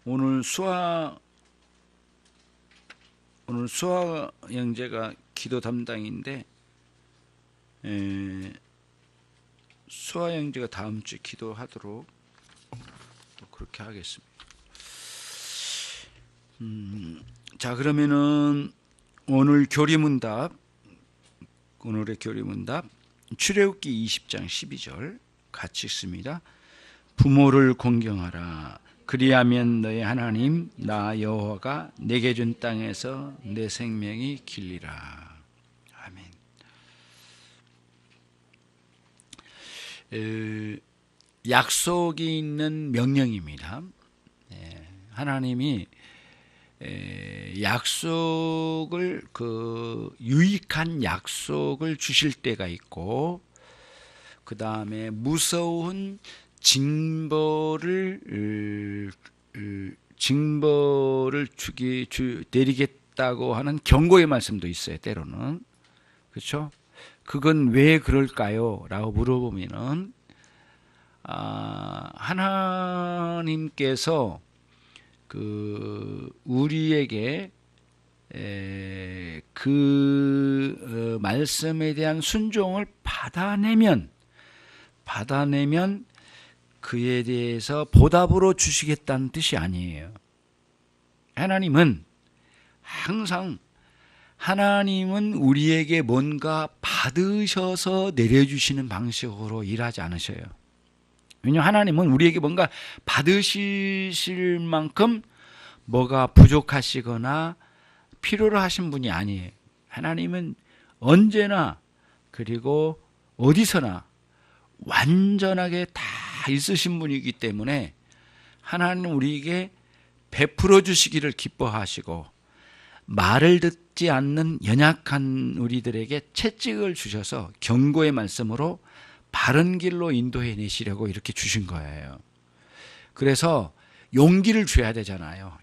오늘 수아 형제가 기도 담당인데, 수아 형제가 다음 주에 기도하도록 그렇게 하겠습니다. 자, 그러면은 오늘의 교리문답 출애굽기 20장 12절 같이 읽습니다. 부모를 공경하라. 그리하면 너의 하나님 나 여호와가 내게 준 땅에서 내 생명이 길리라. 아멘. 약속이 있는 명령입니다. 하나님이 약속을, 유익한 약속을 주실 때가 있고, 그 다음에 무서운 징벌을 내리겠다고 하는 경고의 말씀도 있어요. 때로는. 그렇죠? 그건 왜 그럴까요? 라고 물어보면은, 하나님께서 우리에게 말씀에 대한 순종을 받아내면 그에 대해서 보답으로 주시겠다는 뜻이 아니에요. 하나님은 우리에게 뭔가 받으셔서 내려주시는 방식으로 일하지 않으셔요. 왜냐하면 하나님은 우리에게 뭔가 받으실 만큼 뭐가 부족하시거나 필요로 하신 분이 아니에요. 하나님은 언제나 그리고 어디서나 완전하게 다 있으신 분이기 때문에 하나님은 우리에게 베풀어 주시기를 기뻐하시고, 말을 듣지 않는 연약한 우리들에게 채찍을 주셔서 경고의 말씀으로 바른 길로 인도해 내시려고 이렇게 주신 거예요. 그래서 용기를 줘야 되잖아요.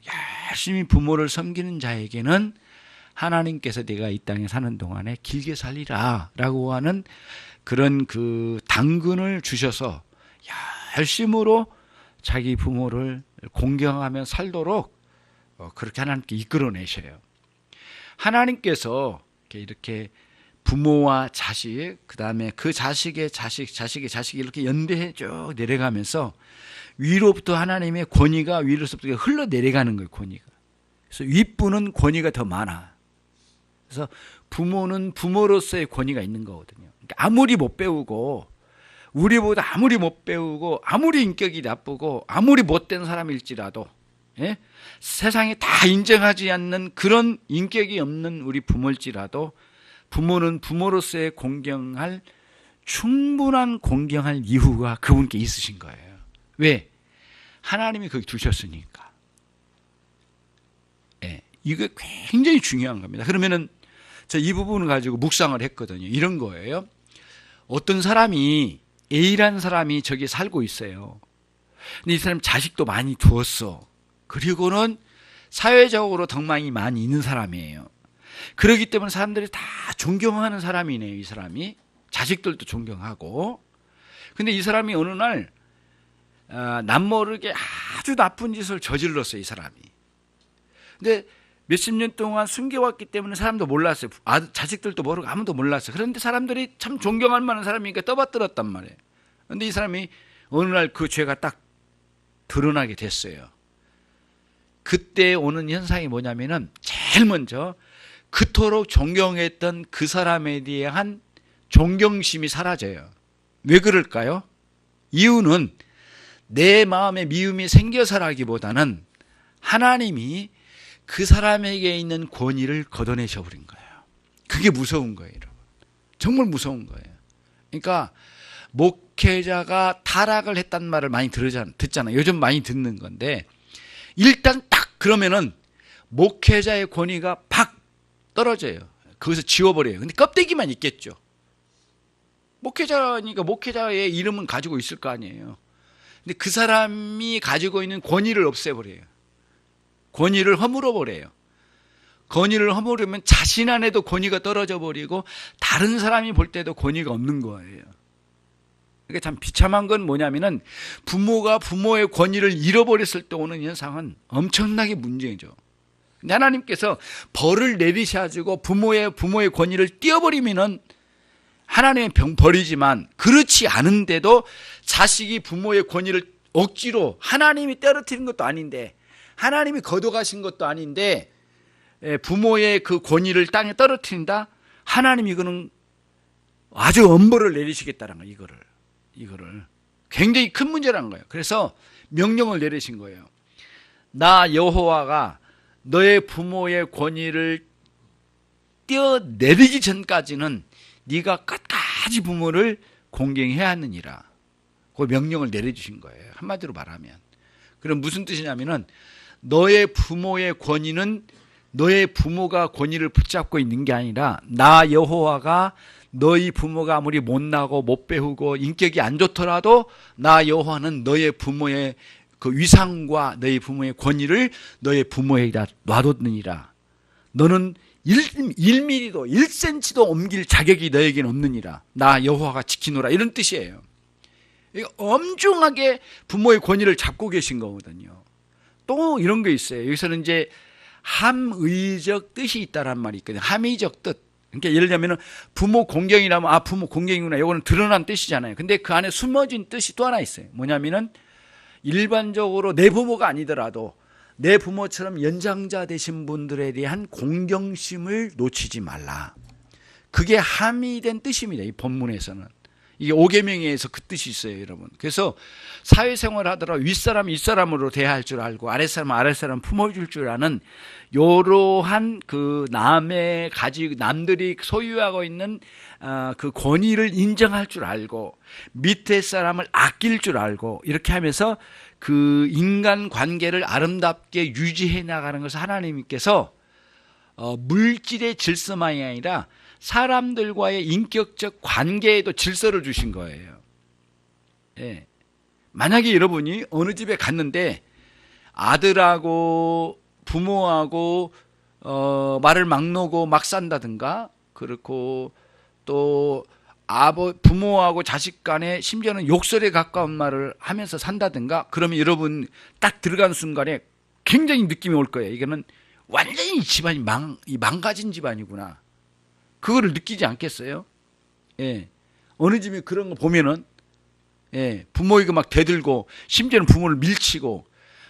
열심히 부모를 섬기는 자에게는 하나님께서 내가 이 땅에 사는 동안에 길게 살리라 라고 하는 그런 당근을 주셔서 열심으로 자기 부모를 공경하며 살도록 그렇게 하나님께 이끌어내셔요. 하나님께서 이렇게 부모와 자식, 그 다음에 그 자식의 자식이 이렇게 연대해 쭉 내려가면서 위로부터 하나님의 권위가 위로부터 흘러내려가는 거예요. 권위가. 그래서 윗부는 권위가 더 많아. 그래서 부모는 부모로서의 권위가 있는 거거든요. 그러니까 아무리 못 배우고, 우리보다 아무리 못 배우고, 아무리 인격이 나쁘고, 아무리 못된 사람일지라도, 세상에 다 인정하지 않는 그런 인격이 없는 우리 부모일지라도, 부모는 부모로서의 충분한 공경할 이유가 그분께 있으신 거예요. 왜? 하나님이 거기 두셨으니까. 이거 굉장히 중요한 겁니다. 그러면은 저 이 부분을 가지고 묵상을 했거든요. 이런 거예요. 어떤 사람이, A라는 사람이 저기 살고 있어요. 근데 이 사람 자식도 많이 두었어. 그리고는 사회적으로 덕망이 많이 있는 사람이에요. 그렇기 때문에 사람들이 다 존경하는 사람이네요. 이 사람이 자식들도 존경하고. 근데 이 사람이 어느 날 남모르게 아주 나쁜 짓을 저질렀어요. 이 사람이. 근데 몇십 년 동안 숨겨왔기 때문에 사람도 몰랐어요. 자식들도 모르고 아무도 몰랐어요. 그런데 사람들이 참 존경할 만한 사람이니까 떠받들었단 말이에요. 그런데 이 사람이 어느 날 그 죄가 딱 드러나게 됐어요. 그때 오는 현상이 뭐냐면은 제일 먼저 그토록 존경했던 그 사람에 대한 존경심이 사라져요. 왜 그럴까요? 이유는 내 마음에 미움이 생겨서라기보다는 하나님이 그 사람에게 있는 권위를 걷어내셔 버린 거예요. 그게 무서운 거예요, 여러분. 정말 무서운 거예요. 그러니까 목회자가 타락을 했단 말을 많이 듣잖아요. 요즘 많이 듣는 건데, 일단 딱 그러면은 목회자의 권위가 팍 떨어져요. 거기서 지워버려요. 근데 껍데기만 있겠죠. 목회자니까 목회자의 이름은 가지고 있을 거 아니에요. 근데 그 사람이 가지고 있는 권위를 없애버려요. 권위를 허물어버려요. 권위를 허물으면 자신 안에도 권위가 떨어져 버리고 다른 사람이 볼 때도 권위가 없는 거예요. 그러니까 참 비참한 건 뭐냐면은 부모가 부모의 권위를 잃어버렸을 때 오는 현상은 엄청나게 문제죠. 근데 하나님께서 벌을 내리셔가지고 부모의 권위를 띄어버리면은 하나님의 벌이지만, 그렇지 않은데도 자식이 부모의 권위를 억지로, 하나님이 떨어뜨린 것도 아닌데, 하나님이 거둬가신 것도 아닌데 부모의 그 권위를 땅에 떨어뜨린다? 하나님이 이거는 아주 엄벌을 내리시겠다는 거예요. 이거를 굉장히 큰 문제라는 거예요. 그래서 명령을 내리신 거예요. 나 여호와가 너의 부모의 권위를 떼어내리기 전까지는 네가 끝까지 부모를 공경해야 하느니라. 그 명령을 내려주신 거예요. 한마디로 말하면. 그럼 무슨 뜻이냐면은 너의 부모의 권위는 너의 부모가 권위를 붙잡고 있는 게 아니라, 나 여호와가 너희 부모가 아무리 못나고 못 배우고 인격이 안 좋더라도 나 여호와는 너의 부모의 그 위상과 너희 부모의 권위를 너의 부모에다 놔뒀느니라. 너는 1mm도 1cm도 옮길 자격이 너에게는 없느니라. 나 여호와가 지키노라. 이런 뜻이에요. 엄중하게 부모의 권위를 잡고 계신 거거든요. 또 이런 거 있어요. 여기서는 이제 함의적 뜻이 있다란 말이 있거든요. 함의적 뜻. 그러니까 예를 들면은 부모 공경이라면 부모 공경이구나. 이거는 드러난 뜻이잖아요. 근데 그 안에 숨어진 뜻이 또 하나 있어요. 뭐냐면은 일반적으로 내 부모가 아니더라도 내 부모처럼 연장자 되신 분들에 대한 공경심을 놓치지 말라. 그게 함의된 뜻입니다. 이 본문에서는. 이게 5계명에서 그 뜻이 있어요, 여러분. 그래서 사회생활을 하더라도 윗사람 윗사람으로 대할 줄 알고 아랫사람 아랫사람 품어줄 줄 아는 이러한 그 남들이 소유하고 있는 그 권위를 인정할 줄 알고 밑에 사람을 아낄 줄 알고 이렇게 하면서 그 인간 관계를 아름답게 유지해 나가는 것을 하나님께서 물질의 질서만이 아니라 사람들과의 인격적 관계에도 질서를 주신 거예요. 예. 만약에 여러분이 어느 집에 갔는데 아들하고 부모하고 말을 막 놓고 막 산다든가, 그렇고 또 부모하고 자식 간에 심지어는 욕설에 가까운 말을 하면서 산다든가, 그러면 여러분 딱 들어간 순간에 굉장히 느낌이 올 거예요. 이거는 완전히 집안이 망가진 집안이구나. 그거를 느끼지 않겠어요? 예. 어느 집이 그런 거 보면은, 예, 부모에게 막 대들고, 심지어는 부모를 밀치고,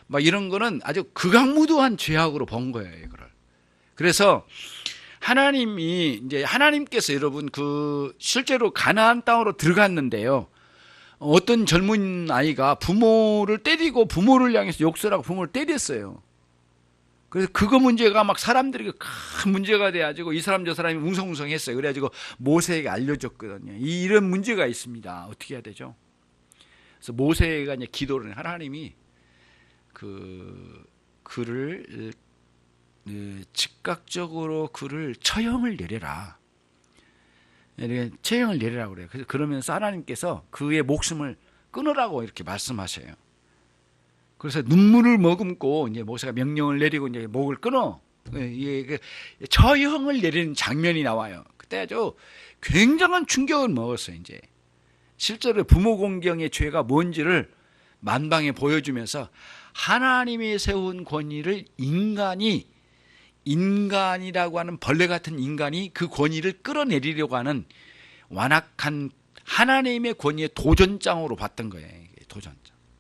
막 이런 거는 아주 극악무도한 죄악으로 본 거예요, 이거를. 그래서 하나님께서 여러분 실제로 가나안 땅으로 들어갔는데요. 어떤 젊은 아이가 부모를 때리고 부모를 향해서 욕설하고 부모를 때렸어요. 그래서 그거 문제가 막 사람들에게 큰 문제가 돼가지고 이 사람 저 사람이 웅성웅성했어요. 그래가지고 모세에게 알려줬거든요. 이런 문제가 있습니다. 어떻게 해야 되죠? 그래서 모세가 이제 기도를 해요. 하나님이 그를 즉각적으로 그를 처형을 내려라. 처형을 내리라고 그래요. 그래서 그러면서 하나님께서 그의 목숨을 끊으라고 이렇게 말씀하셔요. 그래서 눈물을 머금고 이제 모세가 명령을 내리고 이제 목을 끊어. 처형을 내리는 장면이 나와요. 그때 아주 굉장한 충격을 먹었어요. 이제 실제로 부모 공경의 죄가 뭔지를 만방에 보여주면서 하나님이 세운 권위를 인간이라고 하는 벌레 같은 인간이 그 권위를 끌어내리려고 하는 완악한 하나님의 권위의 도전장으로 봤던 거예요.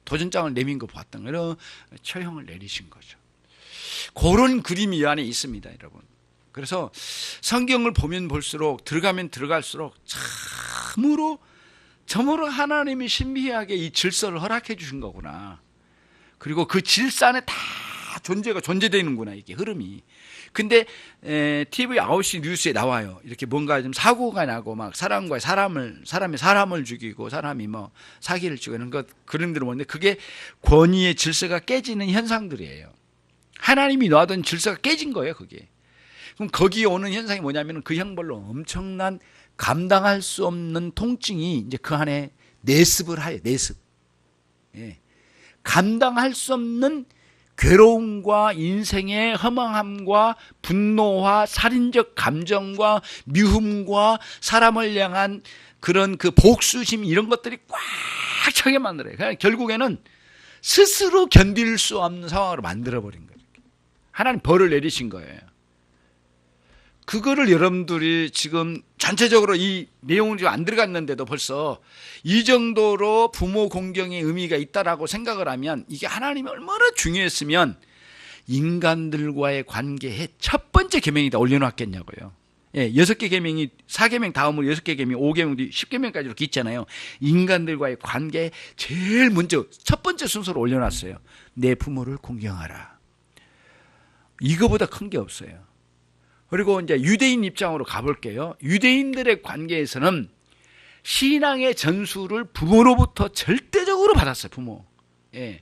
도전장을 내민 거 봤던 거예요. 처형을 내리신 거죠. 그런 그림이 이 안에 있습니다, 여러분. 그래서 성경을 보면 볼수록 들어가면 들어갈수록 참으로 하나님이 신비하게 이 질서를 허락해 주신 거구나. 그리고 그 질서 안에 다 존재되는구나, 이게 흐름이. 근데 TV 9시 뉴스에 나와요. 이렇게 뭔가 좀 사고가 나고 막 사람이 사람을 죽이고 사람이 뭐 사기를 치고 이런 것 그런 데를 보는데 그게 권위의 질서가 깨지는 현상들이에요. 하나님이 놔둔 질서가 깨진 거예요, 그게. 그럼 거기에 오는 현상이 뭐냐면 그 형벌로 엄청난 감당할 수 없는 통증이 이제 그 안에 내습을 하요. 내습. 예. 감당할 수 없는 괴로움과 인생의 허망함과 분노와 살인적 감정과 미움과 사람을 향한 그런 그 복수심 이런 것들이 꽉 차게 만들어요. 그러니까 결국에는 스스로 견딜 수 없는 상황으로 만들어버린 거예요. 하나님 벌을 내리신 거예요. 그거를 여러분들이 지금 전체적으로 이 내용은 지금 안 들어갔는데도 벌써 이 정도로 부모 공경의 의미가 있다라고 생각을 하면 이게 하나님이 얼마나 중요했으면 인간들과의 관계에 첫 번째 계명이다 올려놨겠냐고요. 예, 6개 계명이 4계명 다음으로 6개 계명, 5계명, 10계명까지 이렇게 있잖아요. 인간들과의 관계에 제일 먼저 첫 번째 순서로 올려놨어요. 내 부모를 공경하라. 이거보다 큰 게 없어요. 그리고 이제 유대인 입장으로 가볼게요. 유대인들의 관계에서는 신앙의 전수를 부모로부터 절대적으로 받았어요. 부모. 예.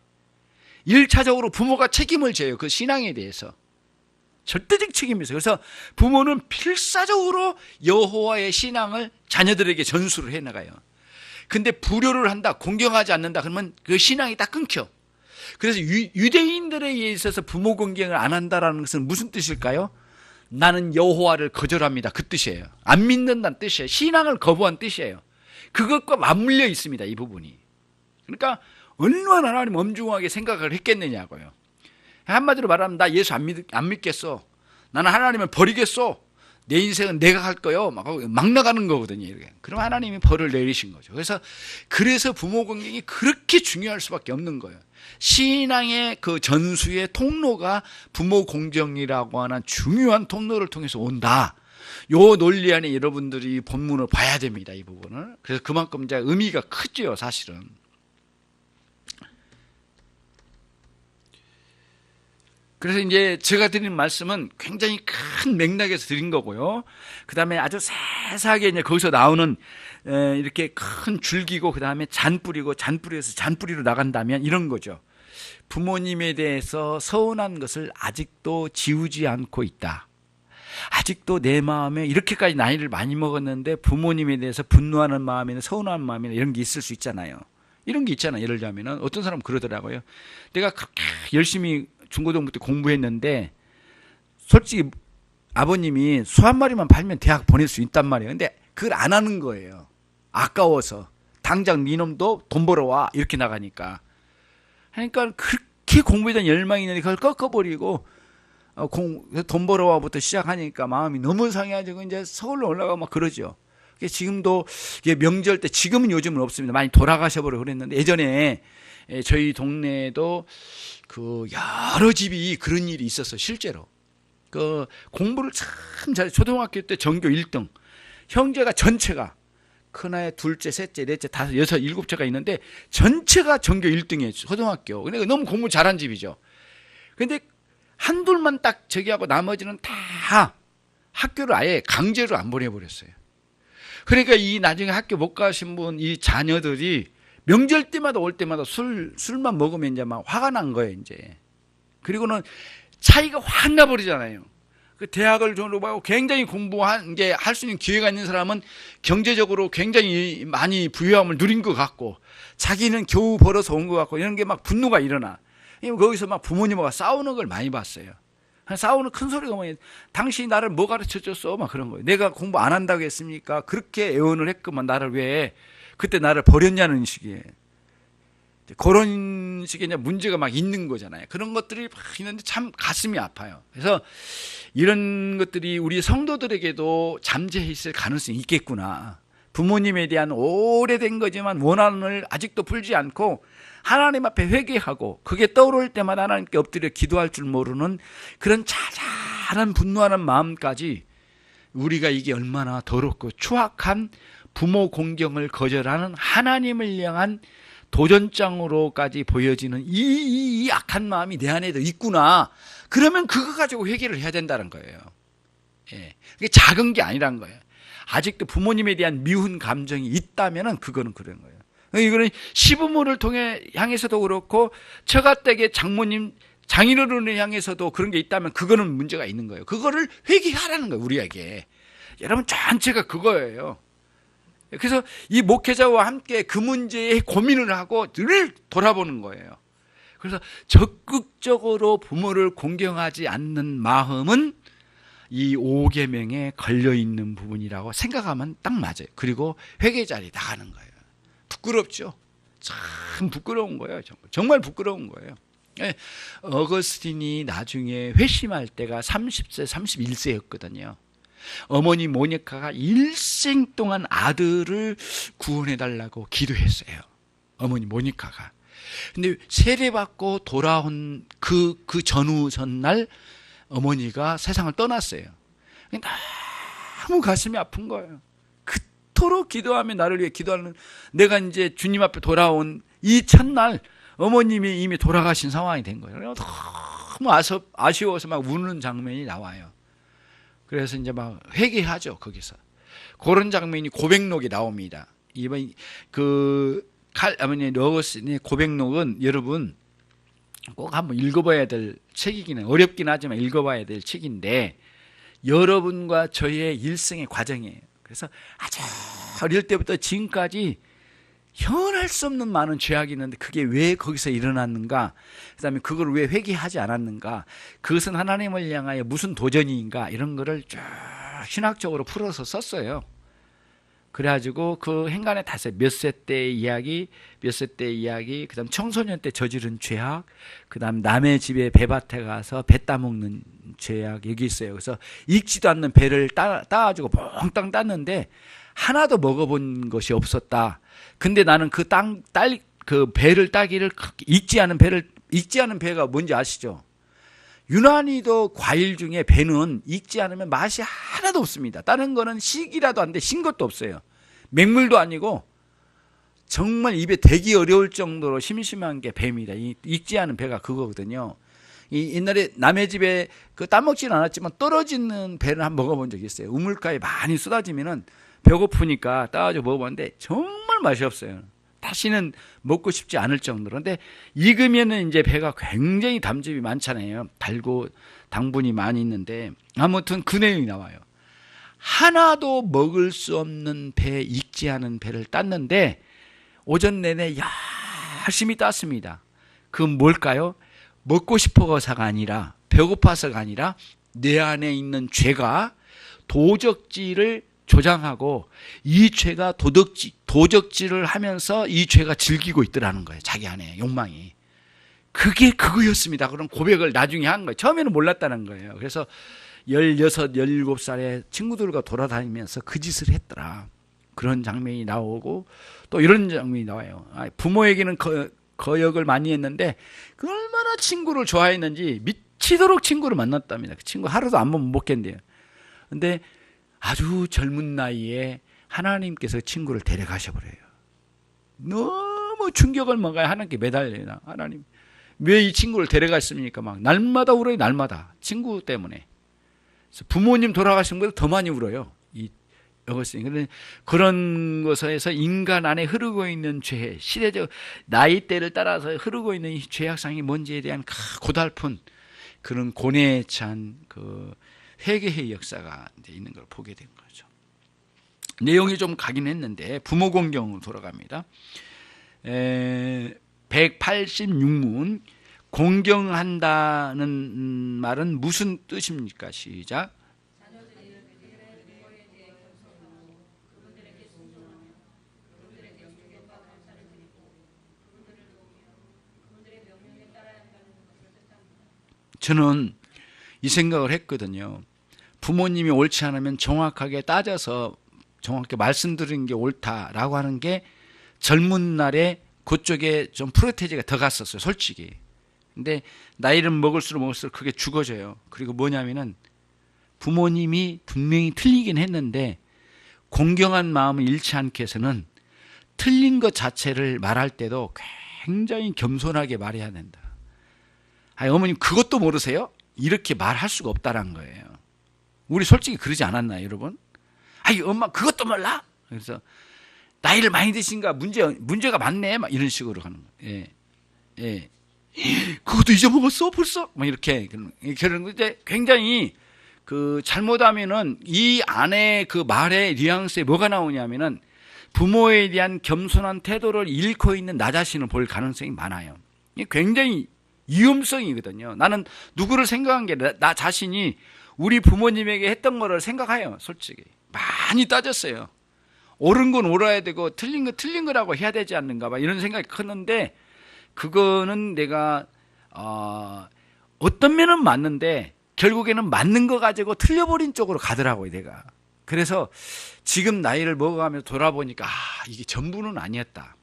1차적으로 부모가 책임을 져요. 그 신앙에 대해서. 절대적 책임이 있어요. 그래서 부모는 필사적으로 여호와의 신앙을 자녀들에게 전수를 해나가요. 근데 불효를 한다, 공경하지 않는다 그러면 그 신앙이 딱 끊겨. 그래서 유대인들에 있어서 부모 공경을 안 한다라는 것은 무슨 뜻일까요? 나는 여호와를 거절합니다. 그 뜻이에요. 안 믿는다는 뜻이에요. 신앙을 거부한 뜻이에요. 그것과 맞물려 있습니다. 이 부분이. 그러니까 얼마나 하나님 엄중하게 생각을 했겠느냐고요. 한마디로 말하면 나 예수 안 믿겠어. 나는 하나님을 버리겠어. 내 인생은 내가 할 거요. 막 나가는 거거든요. 이렇게. 그럼 하나님이 벌을 내리신 거죠. 그래서 부모 공경이 그렇게 중요할 수밖에 없는 거예요. 신앙의 그 전수의 통로가 부모 공경이라고 하는 중요한 통로를 통해서 온다. 요 논리 안에 여러분들이 본문을 봐야 됩니다. 이 부분을. 그래서 그만큼 이제 의미가 크죠, 사실은. 그래서 이제 제가 드린 말씀은 굉장히 큰 맥락에서 드린 거고요. 그 다음에 아주 세세하게 이제 거기서 나오는 이렇게 큰 줄기고 그 다음에 잔뿌리고 잔뿌리에서 잔뿌리로 나간다면 이런 거죠. 부모님에 대해서 서운한 것을 아직도 지우지 않고 있다. 아직도 내 마음에 이렇게까지 나이를 많이 먹었는데 부모님에 대해서 분노하는 마음이나 서운한 마음이나 이런 게 있을 수 있잖아요. 이런 게 있잖아요. 예를 들자면 어떤 사람은 그러더라고요. 내가 그렇게 열심히 중고등부 때 공부했는데 솔직히 아버님이 소 한 마리만 팔면 대학 보낼 수 있단 말이에요. 근데 그걸 안 하는 거예요. 아까워서. 당장 네 놈도 돈 벌어와 이렇게 나가니까. 그러니까 그렇게 공부에 대한 열망이 있는데 그걸 꺾어버리고 돈 벌어와부터 시작하니까 마음이 너무 상해가지고 이제 서울로 올라가고 막 그러죠. 지금도 명절 때 지금은 요즘은 없습니다. 많이 돌아가셔버려 그랬는데 예전에 저희 동네에도 그 여러 집이 그런 일이 있었어요. 실제로. 그 공부를 참 잘 초등학교 때 전교 1등. 형제가 전체가 큰아이 둘째, 셋째, 넷째, 다섯, 여섯, 일곱째가 있는데 전체가 전교 1등이에요. 초등학교. 그러니까 너무 공부 잘한 집이죠. 근데 한둘만 딱 저기 하고 나머지는 다 학교를 아예 강제로 안 보내버렸어요. 그러니까 이 나중에 학교 못 가신 분 이 자녀들이 명절 때마다 올 때마다 술만 먹으면 이제 막 화가 난 거예요, 이제. 그리고는 차이가 확 나버리잖아요. 그 대학을 졸업하고 굉장히 공부한 게 할 수 있는 기회가 있는 사람은 경제적으로 굉장히 많이 부유함을 누린 것 같고 자기는 겨우 벌어서 온 것 같고 이런 게 막 분노가 일어나. 거기서 막 부모님하고 싸우는 걸 많이 봤어요. 싸우는 큰 소리가 뭐예요? 당신이 나를 뭐 가르쳐 줬어? 막 그런 거예요. 내가 공부 안 한다고 했습니까? 그렇게 애원을 했구만 나를 왜 그때 나를 버렸냐는 식이에요. 그런 식의 이제 문제가 막 있는 거잖아요. 그런 것들이 막 있는데 참 가슴이 아파요. 그래서 이런 것들이 우리 성도들에게도 잠재해 있을 가능성이 있겠구나. 부모님에 대한 오래된 거지만 원한을 아직도 풀지 않고 하나님 앞에 회개하고 그게 떠오를 때마다 하나님께 엎드려 기도할 줄 모르는 그런 자잘한 분노하는 마음까지 우리가 이게 얼마나 더럽고 추악한 부모 공경을 거절하는 하나님을 향한 도전장으로까지 보여지는 이 악한 마음이 내 안에도 있구나. 그러면 그거 가지고 회개를 해야 된다는 거예요. 예. 그게 작은 게 아니란 거예요. 아직도 부모님에 대한 미운 감정이 있다면은 그거는 그런 거예요. 이거는 시부모를 통해 향해서도 그렇고 처가댁의 장모님, 장인어른을 향해서도 그런 게 있다면 그거는 문제가 있는 거예요. 그거를 회개하라는 거예요, 우리에게. 여러분 전체가 그거예요. 그래서 이 목회자와 함께 그 문제에 고민을 하고 늘 돌아보는 거예요. 그래서 적극적으로 부모를 공경하지 않는 마음은 이 5계명에 걸려있는 부분이라고 생각하면 딱 맞아요. 그리고 회개 자리에 나가는 거예요. 부끄럽죠? 참 부끄러운 거예요. 정말 부끄러운 거예요. 어거스틴이 나중에 회심할 때가 30세, 31세였거든요. 어머니 모니카가 일생 동안 아들을 구원해달라고 기도했어요. 어머니 모니카가. 근데 세례받고 돌아온 그 전후 전날 어머니가 세상을 떠났어요. 너무 가슴이 아픈 거예요. 그토록 기도하며 나를 위해 기도하는 내가 이제 주님 앞에 돌아온 이 첫날 어머님이 이미 돌아가신 상황이 된 거예요. 너무 아쉬워서 막 우는 장면이 나와요. 그래서 이제 막 회개하죠, 거기서. 그런 장면이 고백록에 나옵니다. 이번 어머니 러거스의 고백록은 여러분 꼭 한번 읽어봐야 될 책이기는 어렵긴 하지만 읽어봐야 될 책인데 여러분과 저의 일생의 과정이에요. 그래서 아주 어릴 때부터 지금까지 현할 수 없는 많은 죄악이 있는데 그게 왜 거기서 일어났는가, 그 다음에 그걸 왜 회개하지 않았는가, 그것은 하나님을 향하여 무슨 도전인가, 이런 거를 쭉 신학적으로 풀어서 썼어요. 그래가지고 그 행간에 다섯 몇 세 때 이야기, 그 다음 청소년 때 저지른 죄악, 그 다음 남의 집에 배밭에 가서 배 따먹는 죄악, 여기 있어요. 그래서 익지도 않는 배를 따가지고 몽땅 땄는데 하나도 먹어본 것이 없었다. 근데 나는 그 배를 따기를, 익지 않은 배가 뭔지 아시죠? 유난히도 과일 중에 배는 익지 않으면 맛이 하나도 없습니다. 다른 거는 식이라도 안 돼, 신 것도 없어요. 맹물도 아니고 정말 입에 대기 어려울 정도로 심심한 게 배입니다. 이 익지 않은 배가 그거거든요. 이 옛날에 남의 집에 따먹지는 않았지만 떨어지는 배를 한번 먹어본 적이 있어요. 우물가에 많이 쏟아지면은 배고프니까 따가지고 먹어봤는데 정말 맛이 없어요. 다시는 먹고 싶지 않을 정도로. 근데 익으면은 이제 배가 굉장히 담즙이 많잖아요. 달고 당분이 많이 있는데 아무튼 그 내용이 나와요. 하나도 먹을 수 없는 배, 익지 않은 배를 땄는데 오전 내내 열심히 땄습니다. 그건 뭘까요? 먹고 싶어서가 아니라, 배고파서가 아니라 내 안에 있는 죄가 도적질을 조장하고 이 죄가 도적질을 하면서 이 죄가 즐기고 있더라는 거예요. 자기 안에 욕망이. 그게 그거였습니다. 그런 고백을 나중에 한 거예요. 처음에는 몰랐다는 거예요. 그래서 16, 17살에 친구들과 돌아다니면서 그 짓을 했더라. 그런 장면이 나오고 또 이런 장면이 나와요. 부모에게는 거역을 많이 했는데 그 얼마나 친구를 좋아했는지 미치도록 친구를 만났답니다. 그 친구 하루도 안 보면 못 견뎌요. 근데 아주 젊은 나이에 하나님께서 친구를 데려가셔버려요. 너무 충격을 먹어야 하나님께 매달려요. 하나님, 왜 이 친구를 데려갔습니까? 막 날마다 울어요. 날마다 친구 때문에. 그래서 부모님 돌아가신 것보다 더 많이 울어요. 이 어거스틴. 그런 것에서 인간 안에 흐르고 있는 죄, 시대적 나이대를 따라서 흐르고 있는 이 죄악상이 뭔지에 대한 고달픈 그런 고뇌에 찬 그 회개의 역사가 있는 걸 보게 된 거죠. 내용이 좀 가긴 했는데 부모 공경으로 돌아갑니다. 186문 공경한다는 말은 무슨 뜻입니까? 시작. 저는 이 생각을 했거든요. 부모님이 옳지 않으면 정확하게 따져서 정확하게 말씀드리는 게 옳다라고 하는 게 젊은 날에 그쪽에 좀 프로테지가 더 갔었어요, 솔직히. 근데 나이를 먹을수록 그게 죽어져요. 그리고 뭐냐면은 부모님이 분명히 틀리긴 했는데 공경한 마음을 잃지 않게 해서는 틀린 것 자체를 말할 때도 굉장히 겸손하게 말해야 된다. 어머님 그것도 모르세요? 이렇게 말할 수가 없다는 거예요. 우리 솔직히 그러지 않았나요, 여러분? 엄마 그것도 몰라? 그래서 나이를 많이 드신가 문제가 많네, 막 이런 식으로 하는 거예요. 예. 그것도 잊어먹었어 벌써? 막 이렇게 그런 이제 굉장히 잘못하면은 이 안에 그 말의 뉘앙스에 뭐가 나오냐면은 부모에 대한 겸손한 태도를 잃고 있는 나 자신을 볼 가능성이 많아요. 굉장히 위험성이거든요. 나는 누구를 생각한 게 나 자신이 우리 부모님에게 했던 거를 생각해요. 솔직히 많이 따졌어요. 옳은 건 옳아야 되고 틀린 건 틀린 거라고 해야 되지 않는가 봐, 이런 생각이 컸는데, 그거는 내가 어떤 면은 맞는데 결국에는 맞는 거 가지고 틀려버린 쪽으로 가더라고요, 내가. 그래서 지금 나이를 먹어가면서 돌아보니까 이게 전부는 아니었다.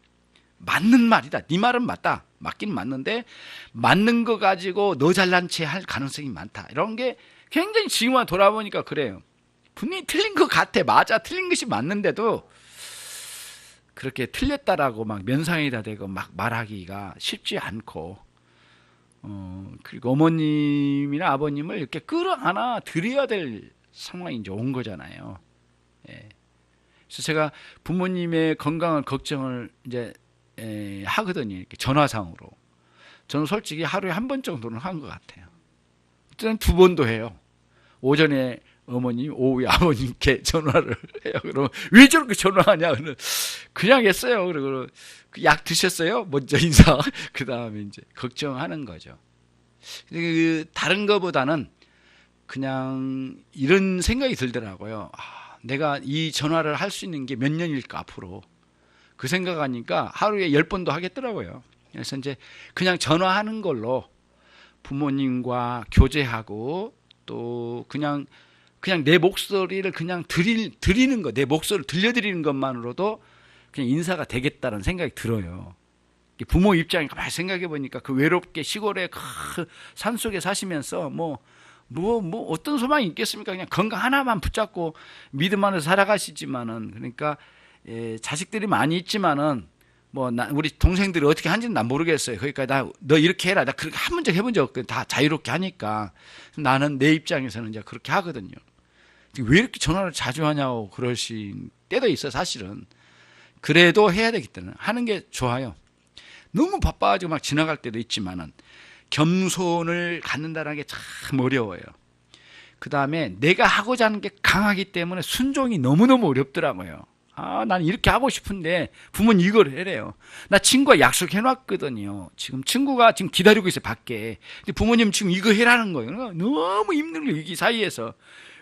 맞는 말이다. 네 말은 맞다. 맞긴 맞는데 맞는 거 가지고 너 잘난 체 할 가능성이 많다. 이런 게 굉장히 지금 돌아보니까 그래요. 분명히 틀린 것 같아. 맞아. 틀린 것이 맞는데도 그렇게 틀렸다라고 막 면상에다 대고 막 말하기가 쉽지 않고, 그리고 어머님이나 아버님을 이렇게 끌어안아 드려야 될 상황이 이제 온 거잖아요. 예. 그래서 제가 부모님의 건강을 걱정을 이제 하거든요. 이렇게 전화상으로. 저는 솔직히 하루에 한 번 정도는 한 것 같아요. 저는 2번도 해요. 오전에 어머님, 오후에 아버님께 전화를 해요. 그러면 왜 저렇게 전화하냐? 그냥 했어요. 그리고 약 드셨어요? 먼저 인사. 그 다음에 이제 걱정하는 거죠. 다른 거보다는 그냥 이런 생각이 들더라고요. 내가 이 전화를 할 수 있는 게 몇 년일까 앞으로. 그 생각하니까 하루에 10번도 하겠더라고요. 그래서 이제 그냥 전화하는 걸로 부모님과 교제하고, 또 그냥 내 목소리를 그냥 드리는 거, 내 목소리를 들려드리는 것만으로도 그냥 인사가 되겠다는 생각이 들어요. 부모 입장에 가만히 생각해 보니까 그 외롭게 시골에 산속에 사시면서 뭐 어떤 소망이 있겠습니까? 그냥 건강 하나만 붙잡고 믿음 안에서 살아가시지만은, 그러니까 자식들이 많이 있지만은 우리 동생들이 어떻게 하는지는 난 모르겠어요. 그러니까 너 이렇게 해라. 나 그렇게 한 번 해본 적 없거든. 다 자유롭게 하니까. 나는 내 입장에서는 이제 그렇게 하거든요. 왜 이렇게 전화를 자주 하냐고 그러신 때도 있어, 사실은. 그래도 해야 되기 때문에 하는 게 좋아요. 너무 바빠가지고 막 지나갈 때도 있지만은 겸손을 갖는다는 게 참 어려워요. 그 다음에 내가 하고자 하는 게 강하기 때문에 순종이 너무너무 어렵더라고요. 난 이렇게 하고 싶은데 부모님 이걸 해래요. 나 친구가 약속해놨거든요. 지금 친구가 지금 기다리고 있어요, 밖에. 근데 부모님 지금 이거 해라는 거예요. 너무 힘든 거예요, 이 사이에서.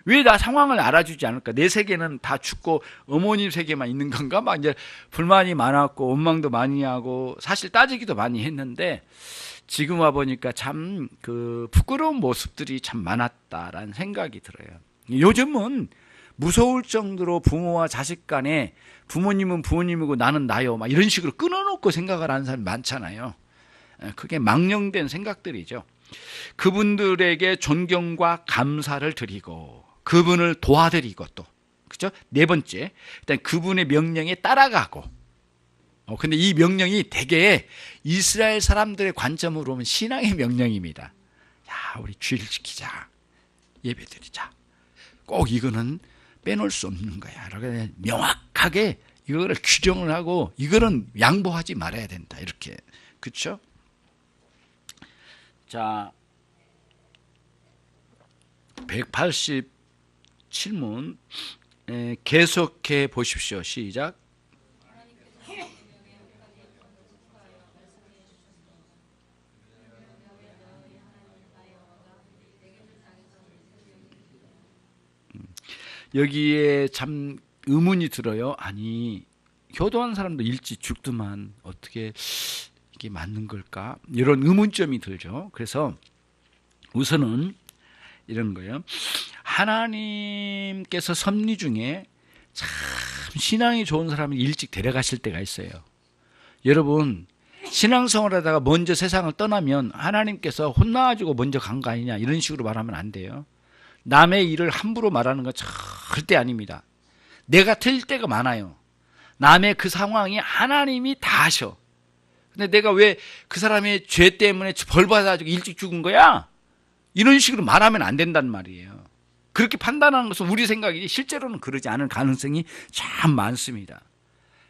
왜 나 상황을 알아주지 않을까? 내 세계는 다 죽고 어머님 세계만 있는 건가? 막 이제 불만이 많았고 원망도 많이 하고 사실 따지기도 많이 했는데, 지금 와 보니까 참 그 부끄러운 모습들이 참 많았다라는 생각이 들어요. 요즘은 무서울 정도로 부모와 자식 간에 부모님은 부모님이고 나는 나요, 막 이런 식으로 끊어놓고 생각을 하는 사람이 많잖아요. 그게 망령된 생각들이죠. 그분들에게 존경과 감사를 드리고 그분을 도와드리고, 또 그죠? 4번째, 일단 그분의 명령에 따라가고. 근데 이 명령이 대개 이스라엘 사람들의 관점으로 보면 신앙의 명령입니다. 야, 우리 주일 지키자, 예배 드리자, 꼭 이거는 빼놓을 수 없는 거야. 이렇게 명확하게 이거를 규정을 하고 이거는 양보하지 말아야 된다, 이렇게. 그렇죠? 자, 187문 계속해 보십시오. 시작. 여기에 참 의문이 들어요. 아니, 효도한 사람도 일찍 죽더만 어떻게 이게 맞는 걸까? 이런 의문점이 들죠. 그래서 우선은 이런 거예요. 하나님께서 섭리 중에 참 신앙이 좋은 사람이 일찍 데려가실 때가 있어요. 여러분, 신앙생활 하다가 먼저 세상을 떠나면 하나님께서 혼나가지고 먼저 간 거 아니냐, 이런 식으로 말하면 안 돼요. 남의 일을 함부로 말하는 건 절대 아닙니다. 내가 틀릴 때가 많아요. 남의 그 상황이 하나님이 다 하셔. 근데 내가 왜 그 사람의 죄 때문에 벌 받아가지고 일찍 죽은 거야? 이런 식으로 말하면 안 된단 말이에요. 그렇게 판단하는 것은 우리 생각이지 실제로는 그러지 않을 가능성이 참 많습니다.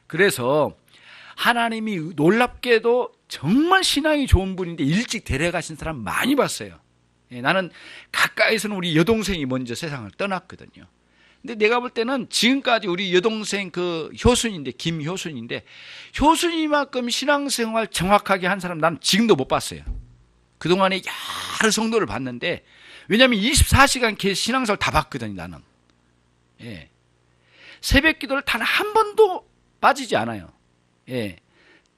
그래서 하나님이 놀랍게도 정말 신앙이 좋은 분인데 일찍 데려가신 사람 많이 봤어요. 나는 가까이서는 우리 여동생이 먼저 세상을 떠났거든요. 근데 내가 볼 때는 지금까지 우리 여동생 그 효순인데, 김효순인데, 효순이만큼 신앙생활 정확하게 한 사람 난 지금도 못 봤어요. 그동안에 여러 성도를 봤는데, 왜냐하면 24시간 계속 신앙생활 다 봤거든요, 나는. 예. 새벽 기도를 단 한 번도 빠지지 않아요. 예.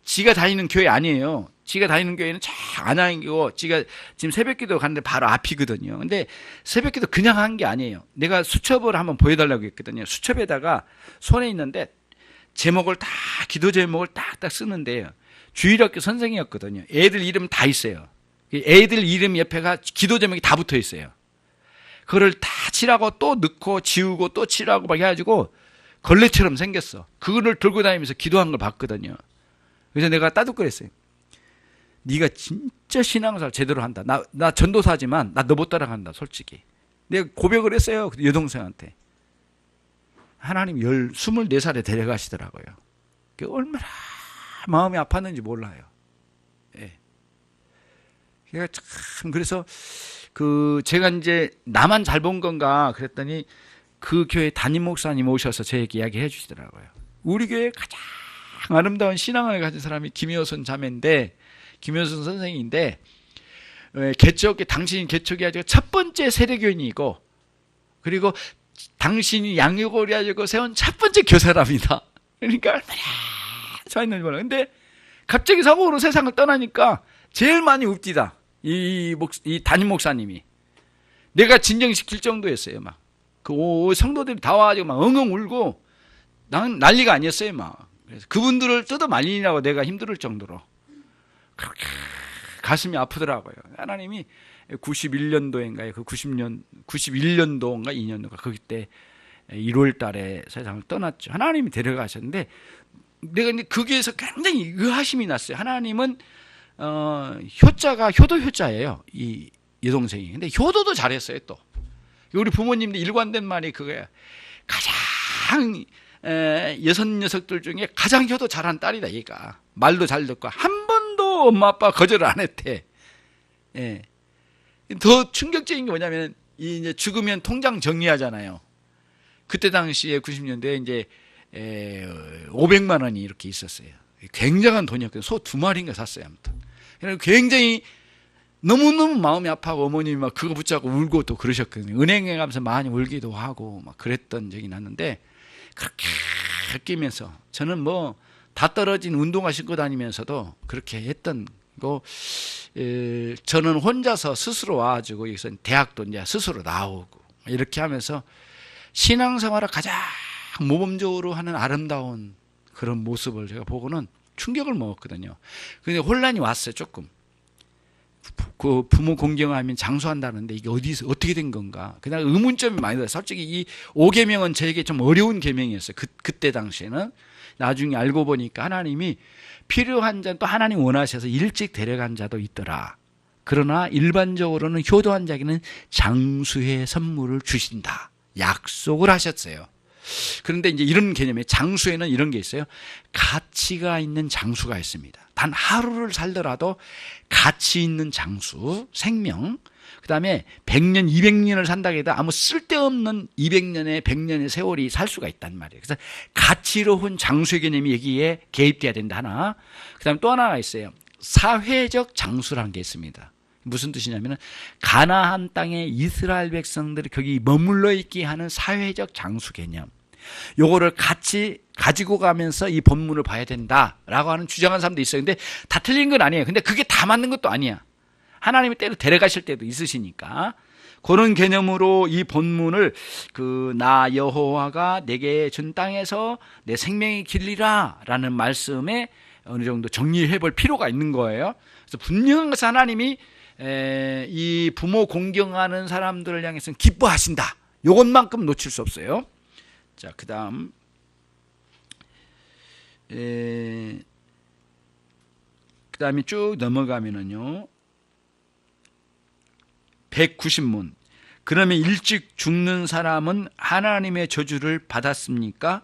지가 다니는 교회 아니에요. 지가 다니는 교회는 쫙 안양이고, 지가 지금 새벽 기도 가는데 바로 앞이거든요. 근데 새벽 기도 그냥 한 게 아니에요. 내가 수첩을 한번 보여달라고 했거든요. 수첩에다가 손에 있는데, 제목을 다, 기도 제목을 딱딱 쓰는데요. 주일학교 선생이었거든요. 애들 이름 다 있어요. 애들 이름 옆에가 기도 제목이 다 붙어 있어요. 그거를 다 칠하고 또 넣고 지우고 또 칠하고 막 해가지고 걸레처럼 생겼어. 그거를 들고 다니면서 기도한 걸 봤거든요. 그래서 내가 따뜻거렸어요. 네가 진짜 신앙생활 제대로 한다. 나 전도사지만 나 너 못 따라간다, 솔직히. 내가 고백을 했어요, 여동생한테. 하나님 24살에 데려가시더라고요. 얼마나 마음이 아팠는지 몰라요. 예. 그래서 제가 이제 나만 잘 본 건가 그랬더니 그 교회 담임 목사님 오셔서 저에게 이야기해 주시더라고요. 우리 교회 가장 아름다운 신앙을 가진 사람이 김효선 자매인데, 김효선 선생인데, 당신이 개척이 아주 첫 번째 세례교인이고, 그리고 당신이 양육을 해가지고 세운 첫 번째 교사랍니다. 그러니까 얼마나 좋아했는지 몰라. 근데 갑자기 사고로 세상을 떠나니까 제일 많이 웁디다. 이 담임 목사님이. 내가 진정시킬 정도였어요, 막. 성도들이 다 와가지고 막 엉엉 울고, 난리가 아니었어요, 막. 그래서 그분들을 뜯어 말리느라고 내가 힘들 정도로. 그렇게 가슴이 아프더라고요. 하나님이 91년도인가요? 91년도인가 2년도인가 그때 1월 달에 세상을 떠났죠. 하나님이 데려가셨는데, 내가 거기에서 굉장히 의아심이 났어요. 하나님은 효도예요. 이 여동생이. 근데 효도도 잘했어요, 또. 우리 부모님들 일관된 말이 그거야. 가장 여섯 녀석들 중에 가장 효도 잘한 딸이다, 얘가. 말도 잘 듣고 한 번도 엄마 아빠 거절을 안 했대. 예. 더 충격적인 게 뭐냐면, 이제 죽으면 통장 정리하잖아요. 그때 당시에 90년대에 이제 500만 원이 이렇게 있었어요. 굉장한 돈이었거든요. 소 2마리인가 샀어요, 아무튼. 굉장히 너무너무 마음이 아파하고 어머님이 막 그거 붙잡고 울고 또 그러셨거든요. 은행에 가면서 많이 울기도 하고 막 그랬던 적이 났는데, 그렇게 끼면서 저는 뭐 다 떨어진 운동화 신고 다니면서도 그렇게 했던 거. 저는 혼자서 스스로 와가지고 여기서 대학도 이제 스스로 나오고 이렇게 하면서 신앙생활을 가장 모범적으로 하는 아름다운 그런 모습을 제가 보고는 충격을 먹었거든요. 근데 혼란이 왔어요, 조금. 그 부모 공경하면 장수한다는데 이게 어디서 어떻게 된 건가? 그냥 의문점이 많이 들어요. 솔직히 이 5계명은 저에게 좀 어려운 계명이었어요. 그때 당시에는. 나중에 알고 보니까 하나님이 필요한 자, 또 하나님 원하셔서 일찍 데려간 자도 있더라. 그러나 일반적으로는 효도한 자에게는 장수의 선물을 주신다. 약속을 하셨어요. 그런데 이제 이런 개념에 장수에는 이런 게 있어요. 가치가 있는 장수가 있습니다. 단 하루를 살더라도 가치 있는 장수, 생명. 그 다음에 100년, 200년을 산다고 해도 아무 쓸데없는 200년의 100년의 세월이 살 수가 있단 말이에요. 그래서 가치로운 장수의 개념이 여기에 개입돼야 된다, 하나. 그 다음에 또 하나가 있어요. 사회적 장수라는 게 있습니다. 무슨 뜻이냐면 가나안 땅에 이스라엘 백성들이 거기 머물러 있게 하는 사회적 장수 개념. 요거를 같이 가지고 가면서 이 본문을 봐야 된다라고 하는 주장하는 사람도 있어요. 근데 다 틀린 건 아니에요. 근데 그게 다 맞는 것도 아니야. 하나님이 때로 데려가실 때도 있으시니까. 그런 개념으로 이 본문을 나 여호와가 내게 준 땅에서 내 생명의 길리라 라는 말씀에 어느 정도 정리해 볼 필요가 있는 거예요. 그래서 분명한 것은 하나님이 이 부모 공경하는 사람들을 향해서는 기뻐하신다. 요것만큼 놓칠 수 없어요. 자, 그 다음 그 다음에 쭉 넘어가면은요 190문. 그러면 일찍 죽는 사람은 하나님의 저주를 받았습니까?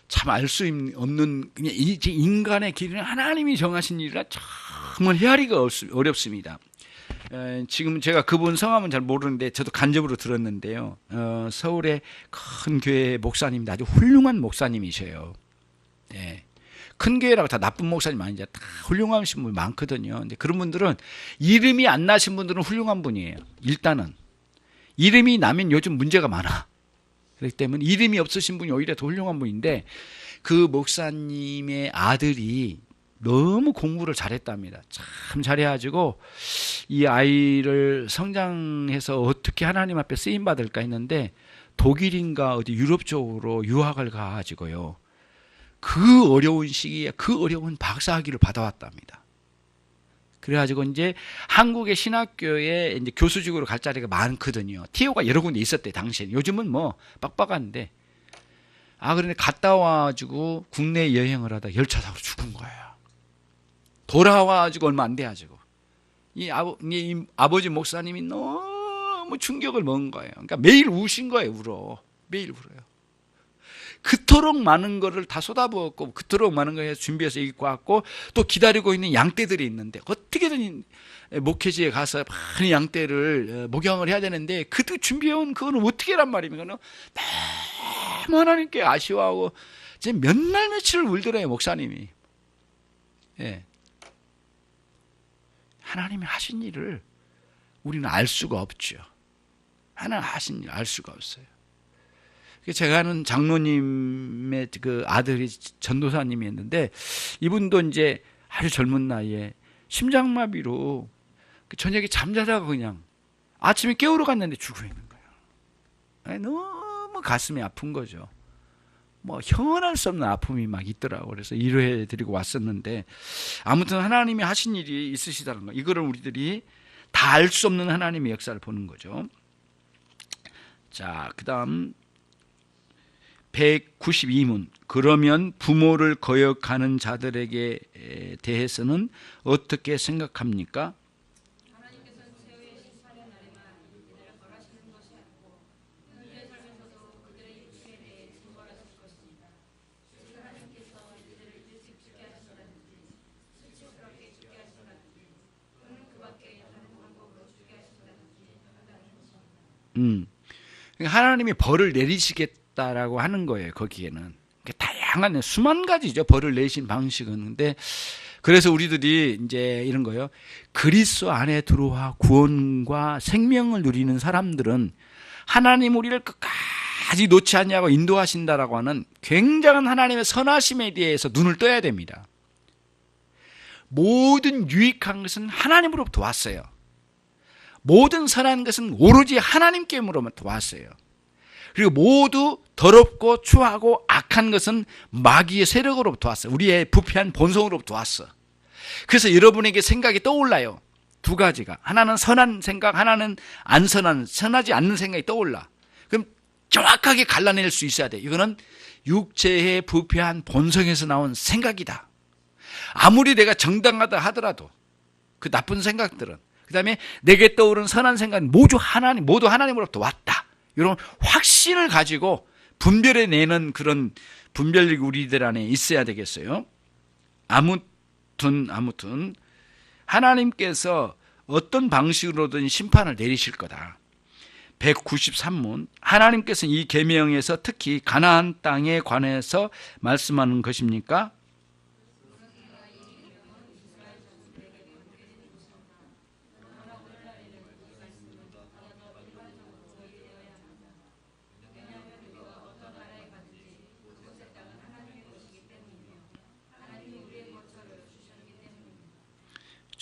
참 알 수 없는, 그냥 인간의 길은 하나님이 정하신 일이라 정말 헤아리기가 어렵습니다. 지금 제가 그분 성함은 잘 모르는데 저도 간접으로 들었는데요. 서울의 큰 교회 목사님인데 아주 훌륭한 목사님이셔요. 예. 큰 교회라고 다 나쁜 목사님 아니죠. 다 훌륭하신 분 많거든요. 근데 그런 분들은 이름이 안 나신 분들은 훌륭한 분이에요. 일단은 이름이 나면 요즘 문제가 많아. 그렇기 때문에 이름이 없으신 분이 오히려 더 훌륭한 분인데 그 목사님의 아들이 너무 공부를 잘했답니다. 참 잘해가지고 이 아이를 성장해서 어떻게 하나님 앞에 쓰임 받을까 했는데 독일인가 어디 유럽 쪽으로 유학을 가가지고요. 그 어려운 시기에 그 어려운 박사학위를 받아왔답니다. 그래가지고 이제 한국의 신학교에 이제 교수직으로 갈 자리가 많거든요. TO가 여러 군데 있었대 당시에. 요즘은 뭐 빡빡한데. 그런데 갔다 와가지고 국내 여행을 하다 열차 타고 죽은 거예요. 돌아와가지고 얼마 안 돼가지고 이 아버지 목사님이 너무 충격을 먹은 거예요. 그러니까 매일 우신 거예요. 울어. 매일 울어요. 그토록 많은 거를 다 쏟아부었고 그토록 많은 걸 준비해서 입고 왔고 또 기다리고 있는 양떼들이 있는데 어떻게든 목회지에 가서 많은 양떼를 목양을 해야 되는데 그때 준비해온 그거는 어떻게 란 말입니까? 너무 하나님께 아쉬워하고 지금 몇 날 며칠을 울더래요 목사님이. 예. 하나님이 하신 일을 우리는 알 수가 없죠. 하나님 하신 일 알 수가 없어요. 제가 아는 장로님의 그 아들이 전도사님이었는데 이분도 이제 아주 젊은 나이에 심장마비로 저녁에 잠자다가 그냥 아침에 깨우러 갔는데 죽어 있는 거예요. 너무 가슴이 아픈 거죠. 뭐 형언할 수 없는 아픔이 막 있더라고. 그래서 위로해 드리고 왔었는데 아무튼 하나님이 하신 일이 있으시다는 거. 이거를 우리들이 다 알 수 없는 하나님의 역사를 보는 거죠. 자, 그다음 192문. 그러면 부모를 거역하는 자들에게 대해서는 어떻게 생각합니까? 하나님이 벌을 내리시겠다라고 하는 거예요. 거기에는 다양한 수만 가지죠. 벌을 내신 방식은. 근데 그래서 우리들이 이제 이런 거예요. 그리스도 안에 들어와 구원과 생명을 누리는 사람들은 하나님 우리를 끝까지 놓지 않냐고 인도하신다라고 하는 굉장한 하나님의 선하심에 대해서 눈을 떠야 됩니다. 모든 유익한 것은 하나님으로부터 왔어요. 모든 선한 것은 오로지 하나님께로부터 왔어요. 그리고 모두 더럽고 추하고 악한 것은 마귀의 세력으로부터 왔어요. 우리의 부패한 본성으로부터 왔어. 그래서 여러분에게 생각이 떠올라요. 두 가지가. 하나는 선한 생각, 하나는 안 선하지 않는 생각이 떠올라. 그럼 정확하게 갈라낼 수 있어야 돼. 이거는 육체의 부패한 본성에서 나온 생각이다. 아무리 내가 정당하다 하더라도 그 나쁜 생각들은, 그 다음에 내게 떠오르는 선한 생각은 모두 하나님으로부터 왔다. 이런 확신을 가지고 분별해내는 그런 분별력이 우리들 안에 있어야 되겠어요. 아무튼 하나님께서 어떤 방식으로든 심판을 내리실 거다. 193문. 하나님께서는 이 계명에서 특히 가나안 땅에 관해서 말씀하는 것입니까?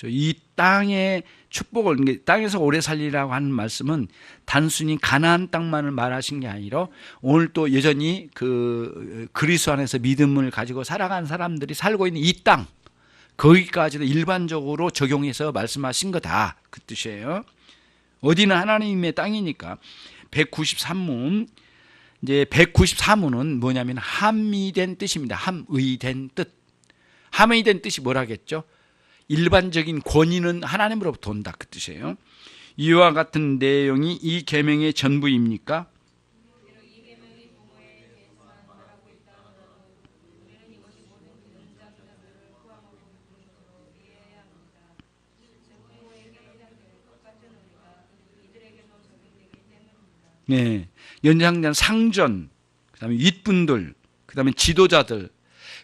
이 땅의 축복을, 땅에서 오래 살리라고 하는 말씀은 단순히 가나안 땅만을 말하신 게 아니라 오늘 또 여전히 그 그리스도 안에서 믿음을 가지고 살아간 사람들이 살고 있는 이 땅, 거기까지도 일반적으로 적용해서 말씀하신 거다, 그 뜻이에요. 어디는 하나님의 땅이니까. 193문. 이제 194문은 뭐냐면 함이 된 뜻입니다. 함의 된 뜻. 함의 된 뜻이 뭐라겠죠? 일반적인 권위는 하나님으로부터 온다, 그 뜻이에요. 이와 같은 내용이 이 계명의 전부입니까? 예, 연장자는 상전, 그다음에 윗분들, 그다음에 지도자들,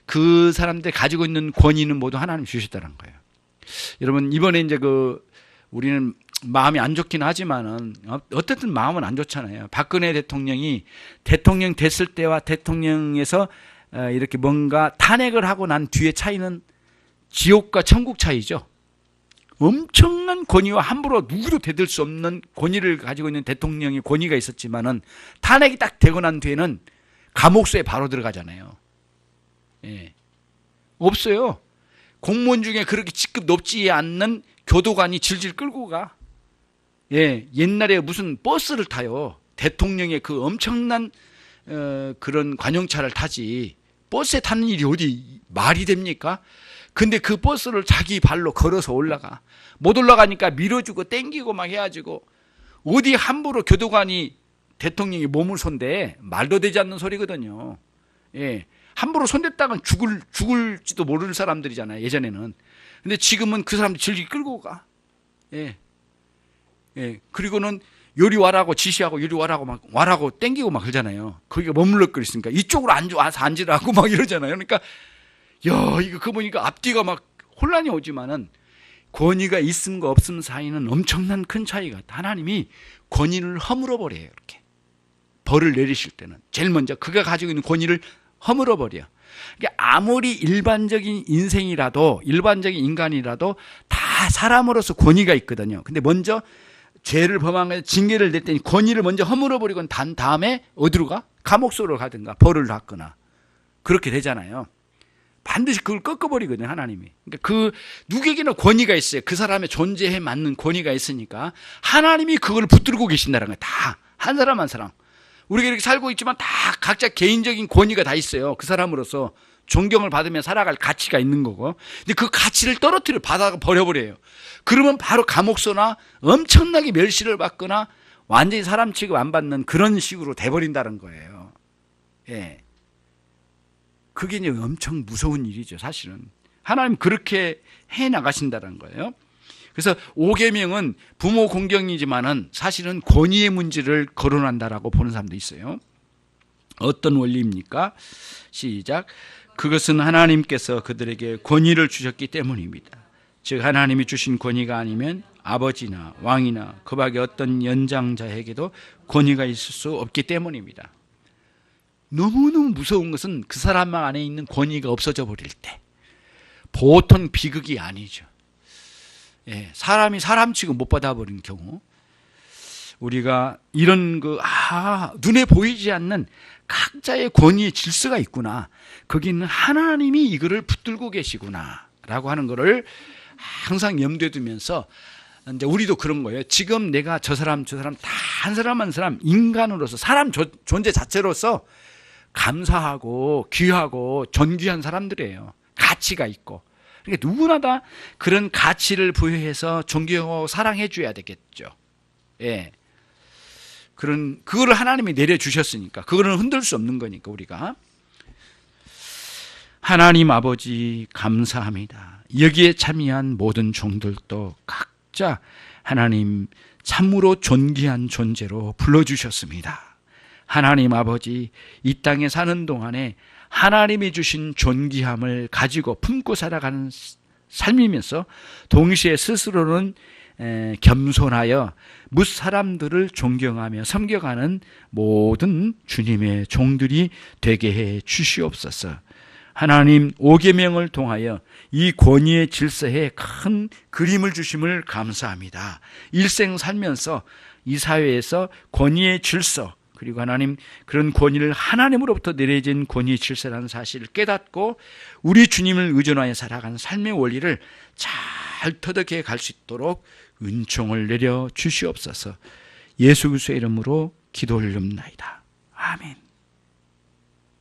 그 사람들이 가지고 있는 권위는 모두 하나님 주셨다는 거예요. 여러분, 이번에 이제 우리는 마음이 안 좋긴 하지만은 어쨌든 마음은 안 좋잖아요. 박근혜 대통령이 대통령 됐을 때와 대통령에서 이렇게 뭔가 탄핵을 하고 난 뒤의 차이는 지옥과 천국 차이죠. 엄청난 권위와 함부로 누구도 대들 수 없는 권위를 가지고 있는 대통령이 권위가 있었지만은 탄핵이 딱 되고 난 뒤에는 감옥수에 바로 들어가잖아요. 예. 없어요. 공무원 중에 그렇게 직급 높지 않는 교도관이 질질 끌고 가. 예, 옛날에 무슨 버스를 타요. 대통령의 그 엄청난 그런 관용차를 타지. 버스에 타는 일이 어디 말이 됩니까? 근데 그 버스를 자기 발로 걸어서 올라가. 못 올라가니까 밀어주고 땡기고 막 해가지고 어디 함부로 교도관이 대통령이 몸을 손대. 말도 되지 않는 소리거든요. 예, 함부로 손댔다간 죽을지도 모르는 사람들이잖아요, 예전에는. 근데 지금은 그 사람들 질질 끌고 가. 예. 예. 그리고는 요리 와라고 지시하고 요리 와라고 막 와라고 땡기고 막 그러잖아요. 거기가 머물렀거리 있으니까 이쪽으로 와서 앉으라고 막 이러잖아요. 그러니까 야, 이거 그거 보니까 앞뒤가 막 혼란이 오지만은 권위가 있음과 없음 사이는 엄청난 큰 차이가 있다. 하나님이 권위를 허물어 버려요. 이렇게 벌을 내리실 때는 제일 먼저 그가 가지고 있는 권위를 허물어 버려. 그러니까 아무리 일반적인 인생이라도 일반적인 인간이라도 다 사람으로서 권위가 있거든요. 근데 먼저 죄를 범한 거에 징계를 냈더니 권위를 먼저 허물어 버리고 단 다음에 어디로 가? 감옥소로 가든가 벌을 받거나 그렇게 되잖아요. 반드시 그걸 꺾어버리거든요, 하나님이. 그러니까 그 누구에게나 권위가 있어요. 그 사람의 존재에 맞는 권위가 있으니까 하나님이 그걸 붙들고 계신다는 거예요. 다 한 사람 한 사람. 우리가 이렇게 살고 있지만 다 각자 개인적인 권위가 다 있어요. 그 사람으로서 존경을 받으며 살아갈 가치가 있는 거고. 근데 그 가치를 떨어뜨려 받아 버려버려요. 그러면 바로 감옥소나 엄청나게 멸시를 받거나 완전히 사람 취급 안 받는 그런 식으로 돼버린다는 거예요. 예. 그게 이제 엄청 무서운 일이죠, 사실은. 하나님 그렇게 해 나가신다는 거예요. 그래서 5계명은 부모 공경이지만은 사실은 권위의 문제를 거론한다라고 보는 사람도 있어요. 어떤 원리입니까? 시작. 그것은 하나님께서 그들에게 권위를 주셨기 때문입니다. 즉 하나님이 주신 권위가 아니면 아버지나 왕이나 그 밖에 어떤 연장자에게도 권위가 있을 수 없기 때문입니다. 너무너무 무서운 것은 그 사람 안에 있는 권위가 없어져 버릴 때. 보통 비극이 아니죠. 예, 사람이 사람 취급 못 받아버린 경우 우리가 이런 눈에 보이지 않는 각자의 권위의 질서가 있구나. 거기는 하나님이 이거를 붙들고 계시구나 라고 하는 거를 항상 염두에 두면서 이제 우리도 그런 거예요. 지금 내가 저 사람 다 한 사람 한 사람 인간으로서 사람 존재 자체로서 감사하고 귀하고 존귀한 사람들이에요. 가치가 있고. 그러니까 누구나 다 그런 가치를 부여해서 존경하고 사랑해 줘야 되겠죠. 예. 그거를 하나님이 내려주셨으니까. 그거는 흔들 수 없는 거니까, 우리가. 하나님 아버지, 감사합니다. 여기에 참여한 모든 종들도 각자 하나님 참으로 존귀한 존재로 불러주셨습니다. 하나님 아버지, 이 땅에 사는 동안에 하나님이 주신 존귀함을 가지고 품고 살아가는 삶이면서 동시에 스스로는 겸손하여 뭇 사람들을 존경하며 섬겨가는 모든 주님의 종들이 되게 해 주시옵소서. 하나님 5계명을 통하여 이 권위의 질서에 큰 그림을 주심을 감사합니다. 일생 살면서 이 사회에서 권위의 질서, 그리고 하나님 그런 권위를 하나님으로부터 내려진 권위의 질서라는 사실을 깨닫고 우리 주님을 의존하여 살아가는 삶의 원리를 잘 터득해 갈 수 있도록 은총을 내려 주시옵소서. 예수 그리스도의 이름으로 기도 올립나이다. 아멘.